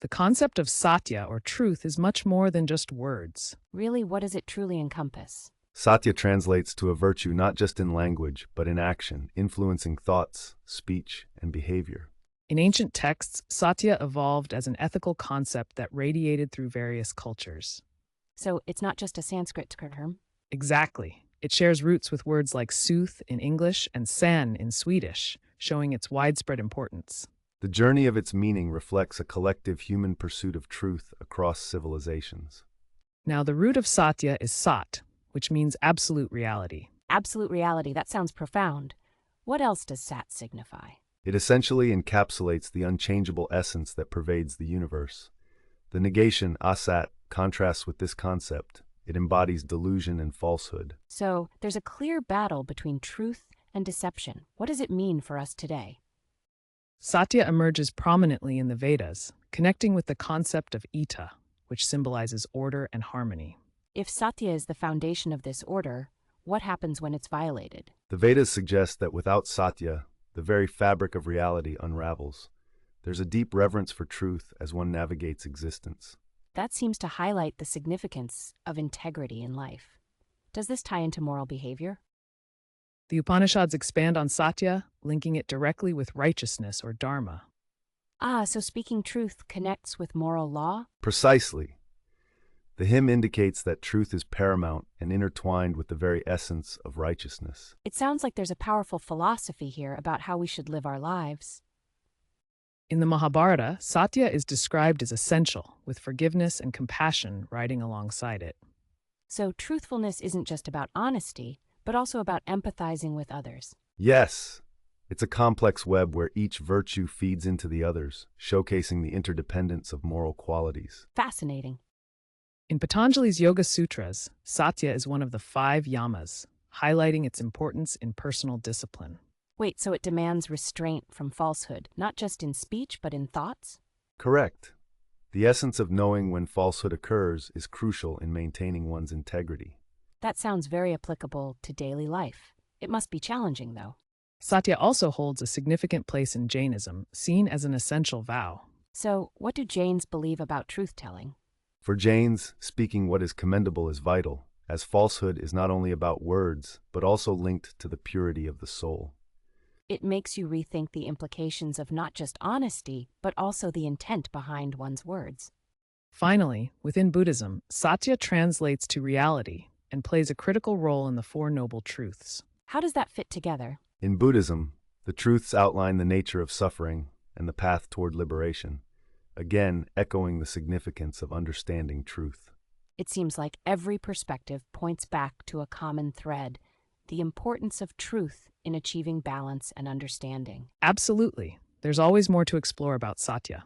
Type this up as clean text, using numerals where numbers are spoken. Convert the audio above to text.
The concept of Satya, or truth, is much more than just words. Really, what does it truly encompass? Satya translates to a virtue not just in language, but in action, influencing thoughts, speech, and behavior. In ancient texts, Satya evolved as an ethical concept that radiated through various cultures. So it's not just a Sanskrit term? Exactly. It shares roots with words like sooth in English and san in Swedish, showing its widespread importance. The journey of its meaning reflects a collective human pursuit of truth across civilizations. Now, the root of Satya is sat, which means absolute reality. Absolute reality, that sounds profound. What else does sat signify? It essentially encapsulates the unchangeable essence that pervades the universe. The negation, asat, contrasts with this concept. It embodies delusion and falsehood. So there's a clear battle between truth and deception. What does it mean for us today? Satya emerges prominently in the Vedas, connecting with the concept of Eta, which symbolizes order and harmony. If Satya is the foundation of this order, what happens when it's violated? The Vedas suggest that without Satya, the very fabric of reality unravels. There's a deep reverence for truth as one navigates existence. That seems to highlight the significance of integrity in life. Does this tie into moral behavior? The Upanishads expand on Satya, linking it directly with righteousness or dharma. So speaking truth connects with moral law? Precisely. The hymn indicates that truth is paramount and intertwined with the very essence of righteousness. It sounds like there's a powerful philosophy here about how we should live our lives. In the Mahabharata, Satya is described as essential, with forgiveness and compassion riding alongside it. So truthfulness isn't just about honesty, but also about empathizing with others. Yes, it's a complex web where each virtue feeds into the others, showcasing the interdependence of moral qualities. Fascinating. In Patanjali's Yoga Sutras, Satya is one of the 5 yamas, highlighting its importance in personal discipline. Wait, so it demands restraint from falsehood, not just in speech, but in thoughts? Correct. The essence of knowing when falsehood occurs is crucial in maintaining one's integrity. That sounds very applicable to daily life. It must be challenging, though. Satya also holds a significant place in Jainism, seen as an essential vow. So, what do Jains believe about truth-telling? For Jains, speaking what is commendable is vital, as falsehood is not only about words, but also linked to the purity of the soul. It makes you rethink the implications of not just honesty, but also the intent behind one's words. Finally, within Buddhism, Satya translates to reality and plays a critical role in the 4 Noble Truths. How does that fit together? In Buddhism, the truths outline the nature of suffering and the path toward liberation, again echoing the significance of understanding truth. It seems like every perspective points back to a common thread, the importance of truth in achieving balance and understanding. Absolutely. There's always more to explore about Satya.